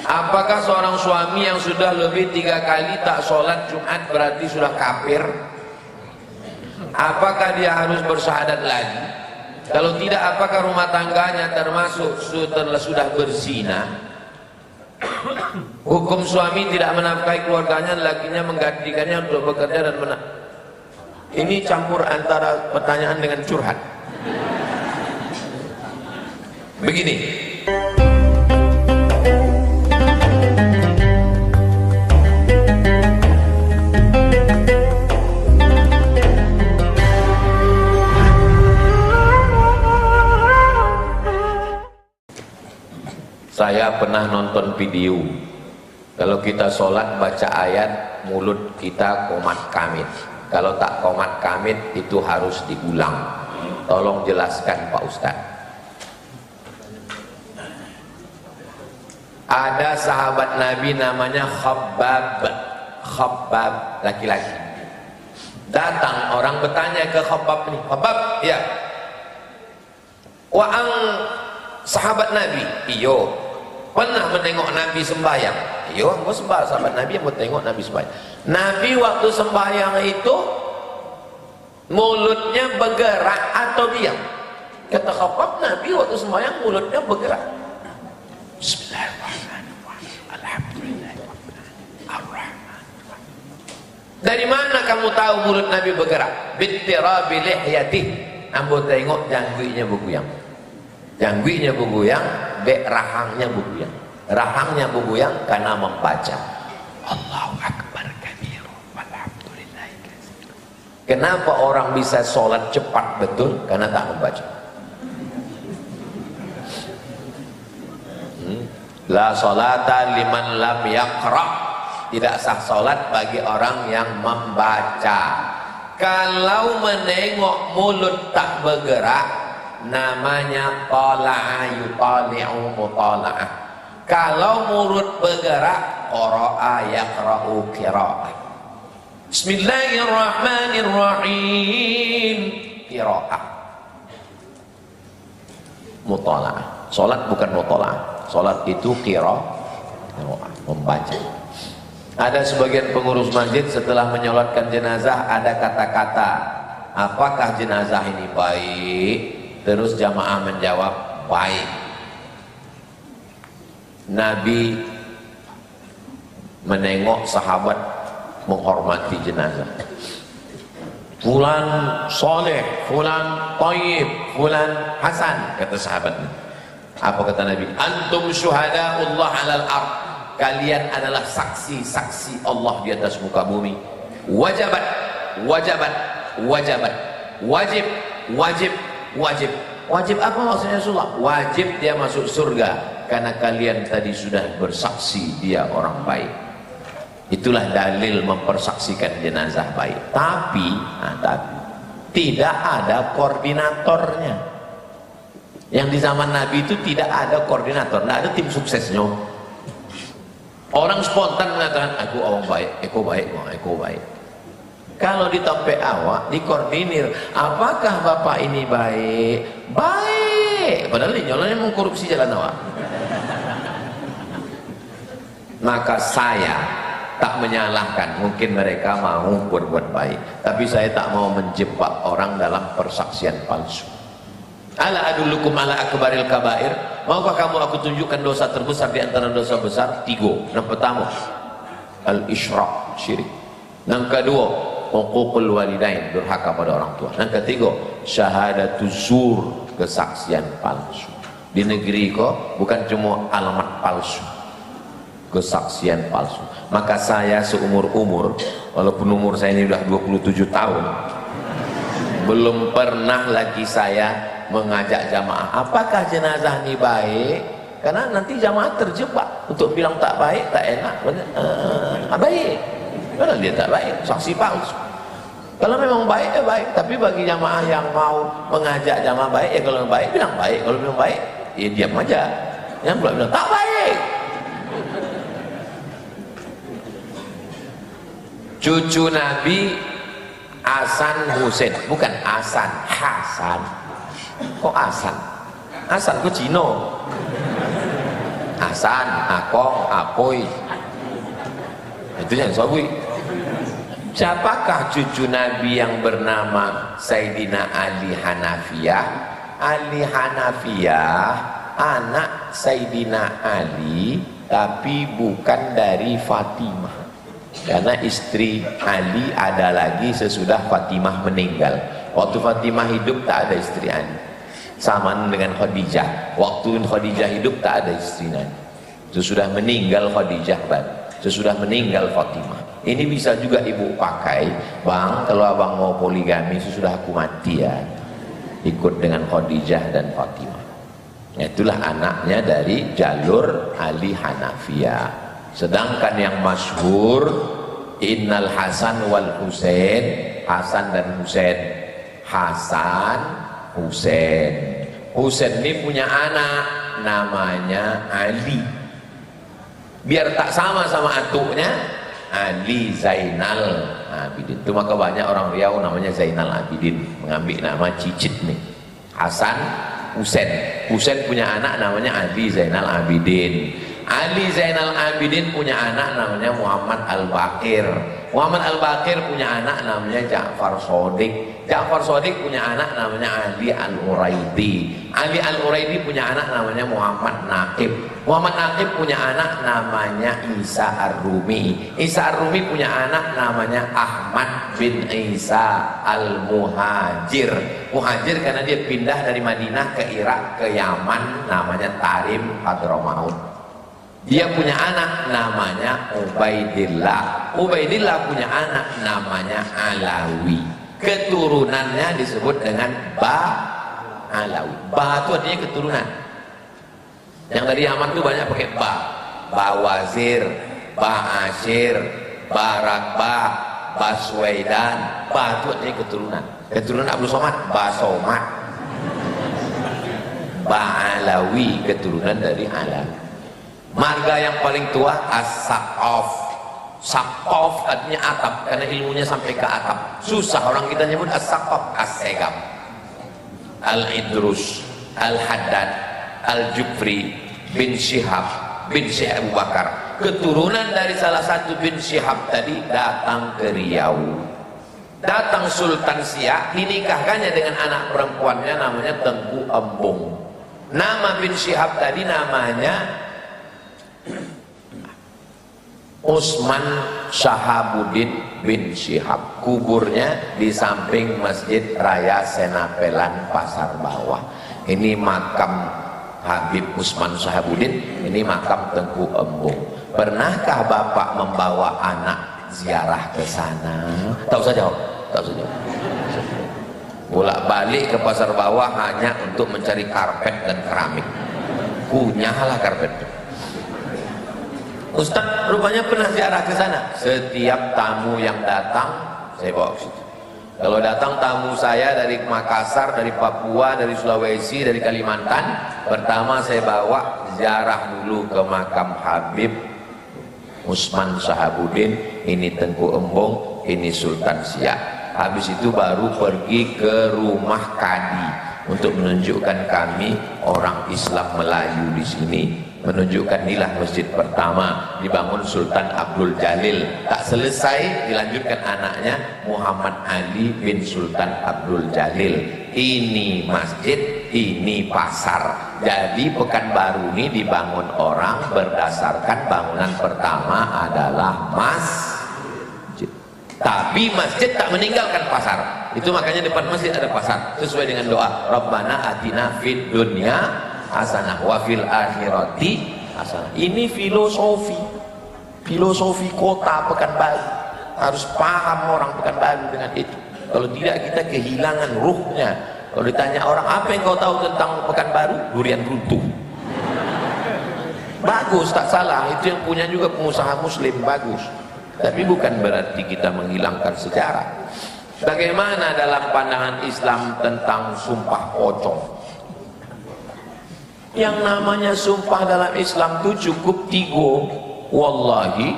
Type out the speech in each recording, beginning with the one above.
Apakah seorang suami yang sudah lebih 3 kali tak sholat Jumat berarti sudah kafir? Apakah dia harus bersyahadat lagi? Kalau tidak, apakah rumah tangganya termasuk sudah berzina? Hukum suami tidak menafkahi keluarganya, lakinya menggantikannya untuk bekerja dan ini campur antara pertanyaan dengan curhat. Begini, saya pernah nonton video, kalau kita sholat baca ayat, mulut kita qomat kamit. Kalau tak qomat kamit itu harus diulang. Tolong jelaskan Pak Ustaz. Ada sahabat Nabi namanya Khabbab, laki-laki. Datang orang bertanya ke Khabbab ini, Khabbab, ya, waang sahabat Nabi, iyo, pernah menengok Nabi sembahyang? Iyo, aku sembah sahabat Nabi yang mau tengok Nabi sembahyang. Nabi waktu sembahyang itu mulutnya bergerak atau diam? Kata Khabbab, Nabi waktu sembahyang mulutnya bergerak. Bismillahirrahmanirrahim. Alhamdulillahirrahmanirrahim. Dari mana kamu tahu mulut Nabi bergerak? Bittirabi lihyatih. Ambo tengok jangguinya bergoyang. Jangguinya bergoyang, rahangnya bergoyang. Rahangnya bergoyang karena membaca Allahu Akbar kabir walhamdulillah katsir. Kenapa orang bisa sholat cepat betul? Karena tak membaca. La sholata liman lam yaqra. Tidak sah sholat bagi orang yang membaca. Kalau menengok mulut tak bergerak, namanya tala'a yutali'u mutala'ah. Kalau mulut bergerak, qara'a yaqra'u qira'ah. Bismillahirrahmanirrahim. Qira'ah. Mutala'ah. Salat bukan mutala'ah. Salat itu qira'ah, membaca. Ada sebagian pengurus masjid setelah menyolatkan jenazah ada kata-kata, apakah jenazah ini baik? Terus jamaah menjawab baik. Nabi menengok sahabat menghormati jenazah. Fulan soleh, fulan tayyib, fulan hasan, kata sahabatnya. Apa kata Nabi? Antum syuhada'ullah 'alal ard. Kalian adalah saksi-saksi Allah di atas muka bumi. Wajibat, wajibat, wajibat. Wajib, wajib, wajib. Wajib apa maksudnya Rasulullah? Wajib dia masuk surga karena kalian tadi sudah bersaksi dia orang baik. Itulah dalil mempersaksikan jenazah baik. Tapi tidak ada koordinatornya. Yang di zaman Nabi itu tidak ada koordinator, tidak ada tim suksesnya. Orang spontan mengatakan, aku orang baik, aku baik, aku baik. Kalau di topik awak, dikoordinir, apakah bapak ini baik? Baik, padahal ini nyolanya mengkorupsi jalan awak. Maka saya tak menyalahkan, mungkin mereka mau berbuat baik, tapi saya tak mau menjebak orang dalam persaksian palsu. Ala adullukum ala akbaril kabair. Maukah kamu aku tunjukkan dosa terbesar di antara dosa besar? 3. Yang pertama, al-isyrak, syirik. Yang kedua, uququl walidain, durhaka pada orang tua. Yang ketiga, syahadatuz zur, kesaksian palsu. Di negeri kok bukan cuma alamat palsu, kesaksian palsu. Maka saya seumur-umur, walaupun umur saya ini sudah 27 tahun, belum pernah lagi saya mengajak jamaah, apakah jenazah ini baik? Karena nanti jamaah terjebak untuk bilang tak baik, tak enak. Baik, karena dia tak baik, saksi palsu. Kalau memang baik, ya baik. Tapi bagi jamaah yang mau mengajak jamaah baik, ya kalau baik bilang baik, kalau bilang baik, ya diam aja. Yang belum bilang tak baik. Cucu Nabi Hasan Husain, bukan Hasan, Hasan. Kok Hasan? Hasan kok Cino? Hasan, Akong, Apoy. Itu yang sawi. Siapakah cucu Nabi yang bernama Sayyidina Ali Hanafiyah? Ali Hanafiyah anak Sayyidina Ali, tapi bukan dari Fatimah. Karena istri Ali ada lagi sesudah Fatimah meninggal. Waktu Fatimah hidup tak ada istri Ali. Sama dengan Khadijah. Waktu Khadijah hidup tak ada istri Nabi. Sesudah meninggal Khadijah baru. Sesudah meninggal Fatimah. Ini bisa juga ibu pakai, bang, kalau abang mau poligami sesudah aku mati ya, ikut dengan Khadijah dan Fatimah. Itulah anaknya dari jalur Ali Hanafiyah. Sedangkan yang masyhur Innal Hasan wal Husain, Hasan dan Husain. Hasan, Husain. Husain ini punya anak namanya Ali. Biar tak sama atuknya, Ali Zainal Abidin. Itu maka banyak orang Riau namanya Zainal Abidin, mengambil nama cicit nih. Hasan, Husain. Husain punya anak namanya Ali Zainal Abidin. Ali Zainal Abidin punya anak namanya Muhammad Al-Baqir. Muhammad Al-Baqir punya anak namanya Ja'far Shodiq. Ja'far Shodiq punya anak namanya Ali Al-Uraidi. Ali Al-Uraidi punya anak namanya Muhammad Naqib. Muhammad Naqib punya anak namanya Isa Ar-Rumi. Isa Ar-Rumi punya anak namanya Ahmad bin Isa Al-Muhajir. Muhajir karena dia pindah dari Madinah ke Irak ke Yaman, namanya Tarim Hadramaut. Dia punya anak namanya Ubaidillah. Ubaidillah punya anak namanya Alawi. Keturunannya disebut dengan Ba Alawi. Ba itu artinya keturunan. Yang dari Yaman itu banyak pakai Ba. Ba Wazir, Ba Asyir, Ba Rakba, Ba Suwaidan. Ba itu artinya keturunan. Keturunan Abdul Somad, Ba Somad. Ba Alawi, keturunan dari Alawi. Marga yang paling tua As-Saqaf. Saqaf artinya atap, karena ilmunya sampai ke atap. Susah orang kita nyebut As-Saqaf. As-Segaf, Al-Idrus, Al-Haddad, Al-Jufri bin Syihab bin Syihab Abu Bakar. Keturunan dari salah satu bin Syihab tadi datang ke Riau. Datang Sultan Siak, dinikahkannya dengan anak perempuannya namanya Tengku Embung. Nama bin Syihab tadi namanya Usman Shahabuddin bin Syihab. Kuburnya di samping Masjid Raya Senapelan Pasar Bawah. Ini makam Habib Usman Shahabuddin, ini makam Tengku Embung. Pernahkah Bapak membawa anak ziarah ke sana? Tak usah jawab, tak usah jawab. Bolak-balik ke Pasar Bawah hanya untuk mencari karpet dan keramik. Punyalah karpet. Ustaz rupanya pernah ziarah ke sana. Setiap tamu yang datang saya bawa ke situ. Kalau datang tamu saya dari Makassar, dari Papua, dari Sulawesi, dari Kalimantan, pertama saya bawa ziarah dulu ke makam Habib Usman Shahabuddin. Ini Tengku Embung, ini Sultan Siak. Habis itu baru pergi ke rumah Kadi untuk menunjukkan kami orang Islam Melayu di sini. Menunjukkan inilah masjid pertama dibangun Sultan Abdul Jalil. Tak selesai dilanjutkan anaknya Muhammad Ali bin Sultan Abdul Jalil. Ini masjid, ini pasar. Jadi Pekanbaru ini dibangun orang berdasarkan bangunan pertama adalah masjid. Tapi masjid tak meninggalkan pasar. Itu makanya depan masjid ada pasar. Sesuai dengan doa Rabbana atina fid dunya hasanah wa fil akhirati hasanah. Ini filosofi kota Pekanbaru. Harus paham orang Pekanbaru dengan itu. Kalau tidak kita kehilangan ruhnya. Kalau ditanya orang apa yang kau tahu tentang Pekanbaru, durian runtuh. Bagus, tak salah, itu yang punya juga pengusaha muslim, bagus. Tapi bukan berarti kita menghilangkan sejarah. Bagaimana dalam pandangan Islam tentang sumpah pocong? Yang namanya sumpah dalam Islam itu cukup 3. Wallahi,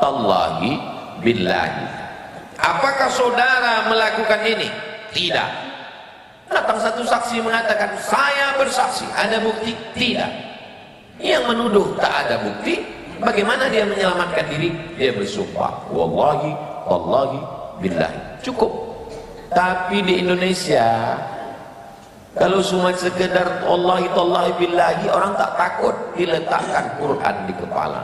tallahi, billahi. Apakah saudara melakukan ini? Tidak. Datang satu saksi mengatakan saya bersaksi, ada bukti? Tidak. Yang menuduh tak ada bukti, bagaimana dia menyelamatkan diri? Dia bersumpah, wallahi, wallahi, billahi. Cukup. Tapi di Indonesia, kalau cuma sekedar wallahi, tallahi, billahi, orang tak takut diletakkan Quran di kepala.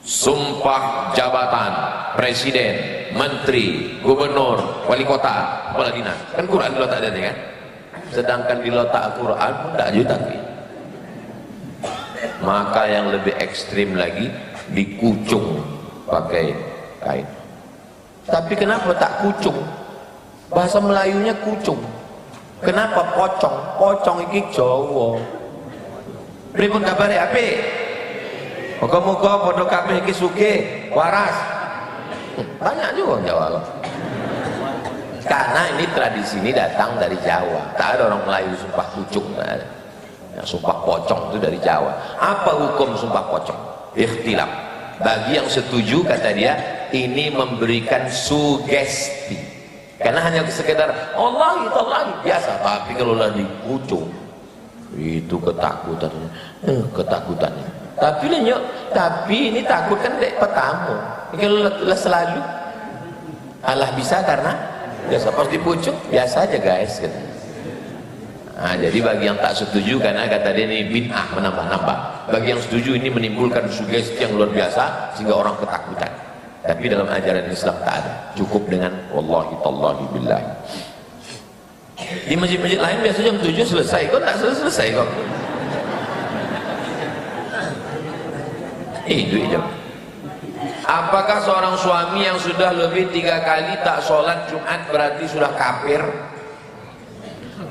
Sumpah jabatan presiden, menteri, gubernur, wali kota, kepala dinas, kan Quran diletak ada kan? Sedangkan diletak Quran pun tak juga takbir. Maka yang lebih ekstrim lagi dikucung pakai kain. Tapi kenapa tak kucung? Bahasa Melayunya kucung. Kenapa pocong? Pocong iki Jawa. Pripun kabare apik? Moga-moga padha kabeh iki sugih, waras. Banyak juga Jawa. Karena ini tradisi ini datang dari Jawa. Tak ada orang Melayu sumpah kucung, tak ada. Ya, sumpah pocong itu dari Jawa. Apa hukum sumpah pocong? Ikhtilaf. Bagi yang setuju, kata dia, ini memberikan sugesti. Karena hanya sekedar Allah itu Allah biasa. Tapi kalau lagi kucung, itu ketakutannya. Ketakutannya. Tapi ini takut kan dek petamu. Kalau selalu Allah bisa karena biasa pas dipucuk biasa aja guys gitu. Nah, jadi bagi yang tak setuju karena kata dia ini bid'ah menambah-nambah. Bagi yang setuju ini menimbulkan sugesti yang luar biasa sehingga orang ketakutan. Tapi dalam ajaran Islam tak ada. Cukup dengan wallahi tallahi billahi. Di masjid-masjid lain biasanya jam 7 selesai. Kok tak selesai kok? Itu jam. Apakah seorang suami yang sudah lebih 3 kali tak sholat Jumat berarti sudah kafir?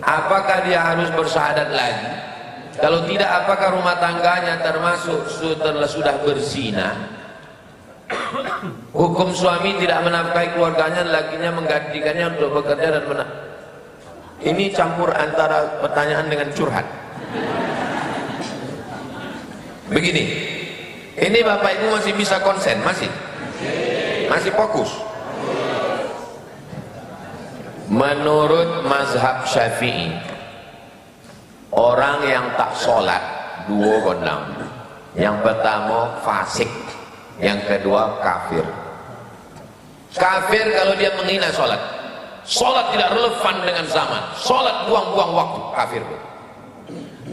Apakah dia harus bersyahadat lagi? Kalau tidak, apakah rumah tangganya termasuk sudah berzina? Hukum suami tidak menafkahi keluarganya, lakinya menggantikannya untuk bekerja dan ini campur antara pertanyaan dengan curhat. Begini, ini bapak ibu masih bisa konsen, masih fokus. Menurut mazhab Syafi'i, orang yang tak sholat dua gondang. Yang pertama fasik, yang kedua kafir. Kafir kalau dia menghina sholat. Sholat tidak relevan dengan zaman. Sholat buang-buang waktu, kafir.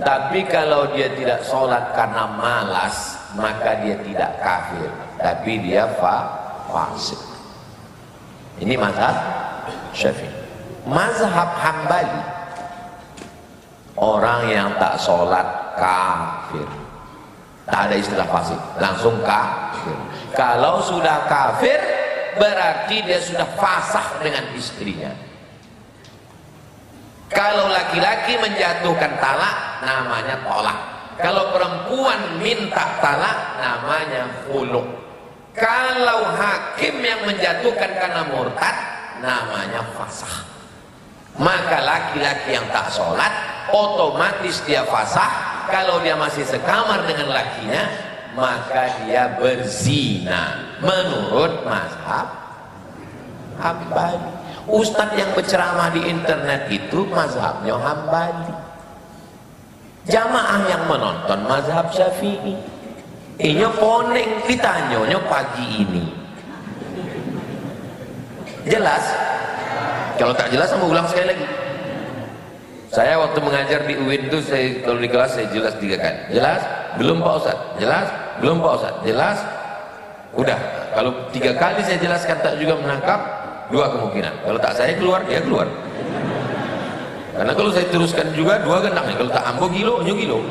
Tapi kalau dia tidak sholat karena malas, maka dia tidak kafir, tapi dia fasik. Ini mazhab Syafi'i. Mazhab Hambali, orang yang tak sholat kafir, tak ada istilah fasik, langsung kafir. Kalau sudah kafir berarti dia sudah fasah dengan istrinya. Kalau laki-laki menjatuhkan talak namanya tolak. Kalau perempuan minta talak namanya khulu'. Kalau hakim yang menjatuhkan karena murtad namanya fasah. Maka laki-laki yang tak sholat otomatis dia fasah. Kalau dia masih sekamar dengan lakinya maka dia berzina menurut mazhab Hambali. Ustadz yang berceramah di internet itu mazhabnya Hambali. Jamaah yang menonton mazhab Syafi'i. Inya poning ditanyanya pagi ini. Jelas? Kalau tak jelas saya mau ulang sekali lagi. Saya waktu mengajar di UIN itu kalau di kelas saya jelas 3 kali. Jelas? Belum Pak Ustadz. Jelas? Belum Pak Ustadz. Jelas? Udah. Kalau 3 kali saya jelaskan tak juga menangkap, 2 kemungkinan. Kalau tak saya keluar, dia keluar. Karena kalau saya teruskan juga 2 gendangnya. Kalau tak ambo gilo, nyu gilo.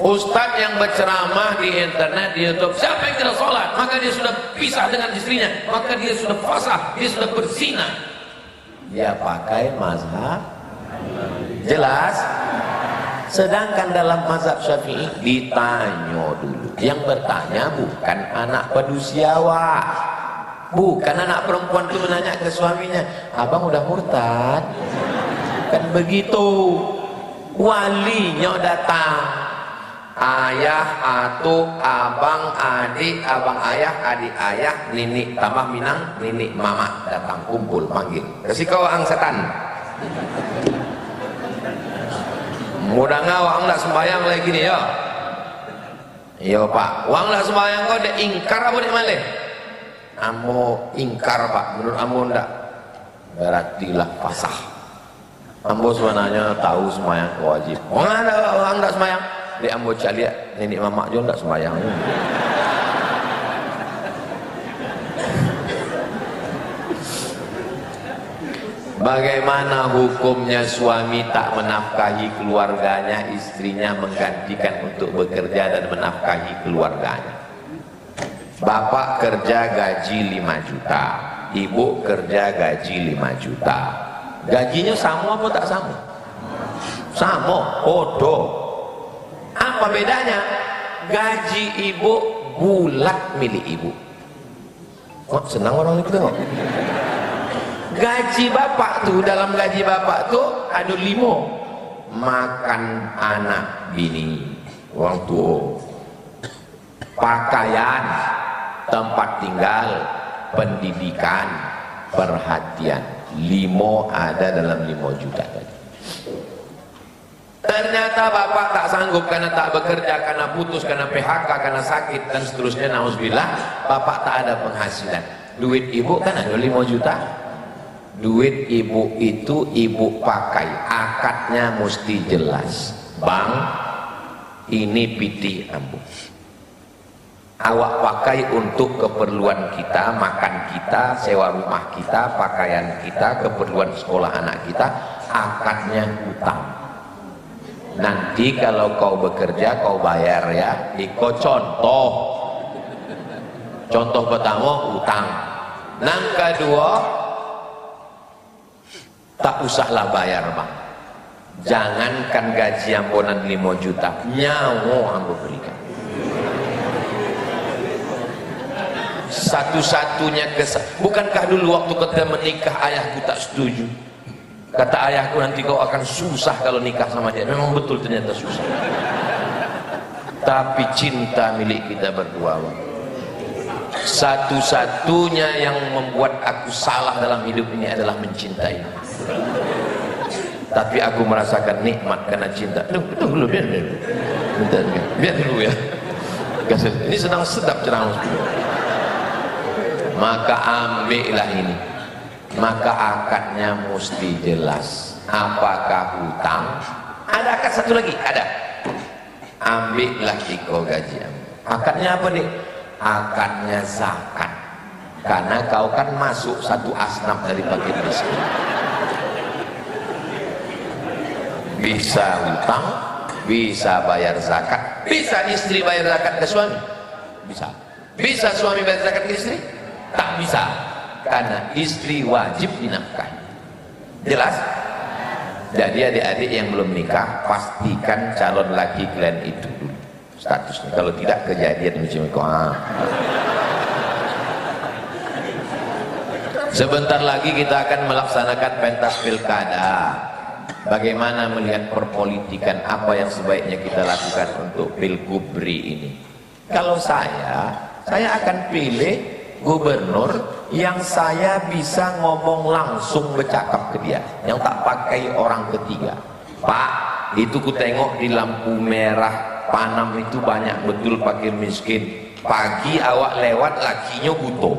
Ustadz yang berceramah di internet, di YouTube, siapa yang tidak sholat maka dia sudah pisah dengan istrinya, maka dia sudah fasah, dia sudah berzina. Dia pakai mazhab. Jelas? Sedangkan dalam mazhab Syafi'i ditanya dulu. Yang bertanya bukan anak pedusiawa, bukan anak perempuan itu menanya ke suaminya, abang udah murtad? Kan begitu. Walinya datang, ayah, atuh, abang, adik, abang ayah, adik ayah, ninik tambah minang, ninik mama datang kumpul panggil. Kasih kau angsetan. mudah ngawang ndak sembayang lagi nih ya. Iya Pak, uang ndak sembayang kok dek ingkar apa dek malih? Ambo ingkar Pak, menurut ambo ndak. Berartilah pasah. Ambo sebenarnya tahu sembahyang wajib. Oh ada orang ndak sembahyang. Dek ambo cari nenek mamak juga ndak sembahyang. Bagaimana hukumnya suami tak menafkahi keluarganya, istrinya menggantikan untuk bekerja dan menafkahi keluarganya? Bapak kerja gaji 5 juta, ibu kerja gaji 5 juta. Gajinya sama apa tak sama? Sama, podo. Apa bedanya? Gaji ibu bulat milik ibu. Kok senang orang itu tengok? Gaji bapak tuh, dalam gaji bapak tuh ada 5. Makan anak bini, orang tua, pakaian, tempat tinggal, pendidikan, perhatian. 5 ada dalam 5 juta tadi. Ternyata bapak tak sanggup karena tak bekerja, karena putus, karena PHK, karena sakit dan seterusnya, nauzubillah. Bapak tak ada penghasilan. Duit ibu kan ada 5 juta. Duit ibu itu ibu pakai, akadnya mesti jelas. Bang, ini piti ambu, awak pakai untuk keperluan kita, makan kita, sewa rumah kita, pakaian kita, keperluan sekolah anak kita. Akadnya utang. Nanti kalau kau bekerja kau bayar ya. Iko contoh pertama utang. Nang kedua, tak usahlah bayar bang. Jangankan gaji ambonan 5 juta, nyawa ambo berikan. Satu-satunya bukankah dulu waktu kita menikah ayahku tak setuju? Kata ayahku, nanti kau akan susah kalau nikah sama dia. Memang betul ternyata susah. Tapi cinta milik kita berdua bang. Satu-satunya yang membuat aku salah dalam hidup ini adalah mencintai. Tapi aku merasakan nikmat karena cinta. Tunggu dulu, biar dulu ya. Ini sedang sedap ceramah. Maka ambillah ini. Maka akadnya mesti jelas. Apakah hutang? Ada akad satu lagi, ada. Ambillah iko gaji. Akadnya apa nih? Akadnya zakat. Karena kau kan masuk satu asnaf dari fakir miskin. Bisa hutang, bisa bayar zakat. Bisa istri bayar zakat ke suami? Bisa. Bisa suami bayar zakat ke istri? Tak bisa. Karena istri wajib dinafkahi. Jelas? Jadi adik-adik yang belum nikah, pastikan calon laki kalian itu dulu statusnya. Kalau tidak kejadian macam. Sebentar lagi kita akan melaksanakan pentas pilkada. Bagaimana melihat perpolitikan, apa yang sebaiknya kita lakukan untuk Pilgubri ini? Kalau saya akan pilih gubernur yang saya bisa ngomong langsung, bercakap ke dia, yang tak pakai orang ketiga. Pak, itu ku tengok di lampu merah Panam itu banyak betul fakir miskin. Pagi awak lewat lakinya butuh,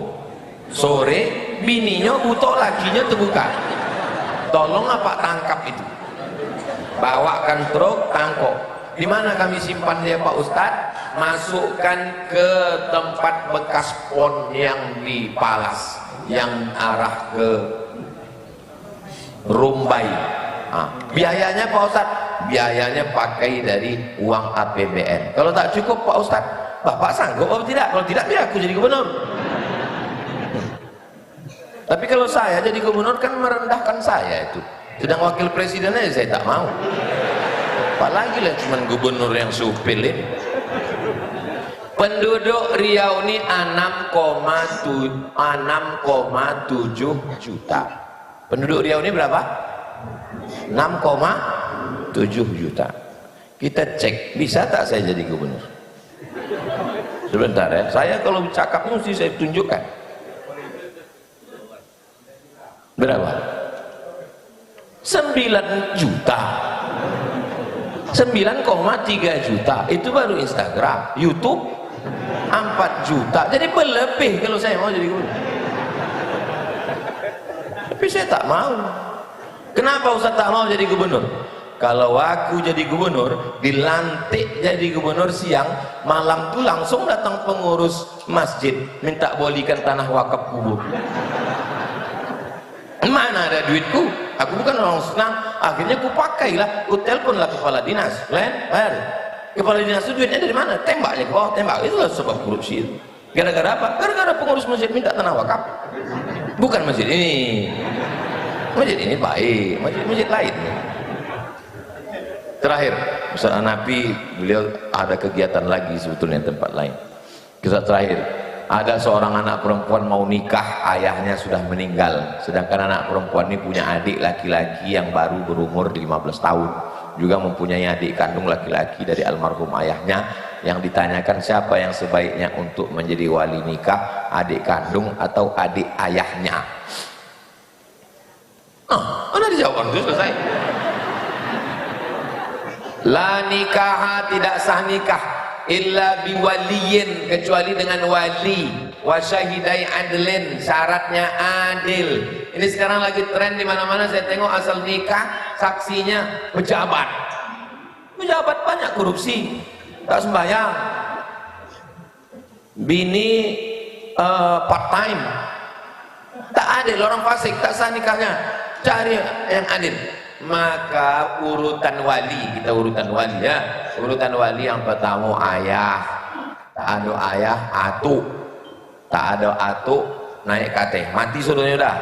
sore bininya butuh, lakinya terbuka. Tolong apa tangkap itu, bawakan truk, tangkap. Di mana kami simpan dia Pak Ustadz? Masukkan ke tempat bekas pon yang di Palas, yang arah ke Rumbai. Biayanya Pak Ustadz, biayanya pakai dari uang APBN. Kalau tak cukup Pak Ustadz, Bapak sanggup atau tidak? Kalau tidak, biar aku jadi gubernur. Tapi kalau saya jadi gubernur kan merendahkan saya itu. Sedang wakil presidennya saya tak mau. Apalagi lah cuma gubernur yang supil ini. Penduduk Riau ini 6,7 juta. Penduduk Riau ini berapa? 6,7 juta. Kita cek, bisa tak saya jadi gubernur? Sebentar ya, saya kalau cakap mesti saya tunjukkan. Berapa? 9 juta. 9,3 juta itu baru Instagram, YouTube 4 juta, jadi berlebih kalau saya mau jadi gubernur. Tapi saya tak mau. Kenapa Ustaz tak mau jadi gubernur? Kalau aku jadi gubernur, dilantik jadi gubernur siang, malam tuh langsung datang pengurus masjid minta bolikan tanah wakaf kubur. Mana ada duitku? Aku bukan orang senang. Akhirnya ku pakailah, ku teleponlah kepala dinas. Kepala dinas itu duitnya dari mana? Tembaknya ke bawah, tembak. Itulah sebab korupsi itu. Gara-gara apa? Gara-gara pengurus masjid minta tanah wakaf. Bukan masjid ini. Masjid ini baik, masjid lain. Terakhir, Ustaz Hanafi, beliau ada kegiatan lagi sebetulnya tempat lain. Kisah terakhir, ada seorang anak perempuan mau nikah, ayahnya sudah meninggal, sedangkan anak perempuan ini punya adik laki-laki yang baru berumur 15 tahun, juga mempunyai adik kandung laki-laki dari almarhum ayahnya. Yang ditanyakan siapa yang sebaiknya untuk menjadi wali nikah, adik kandung atau adik ayahnya? Mana dijawab itu selesai. La nikaha, tidak sah nikah illa biwaliyin, kecuali dengan wali, wa syahidai adlin, syaratnya adil. Ini sekarang lagi tren di mana-mana, saya tengok asal nikah saksinya pejabat. Pejabat banyak korupsi, tak sembahyang. Bini part time, tak adil, orang fasik, tak sah nikahnya. Cari yang adil. Maka urutan wali, kita urutan wali ya, urutan wali yang pertama ayah, tak ada ayah atu, tak ada atu naik kate, mati suruhnya dah.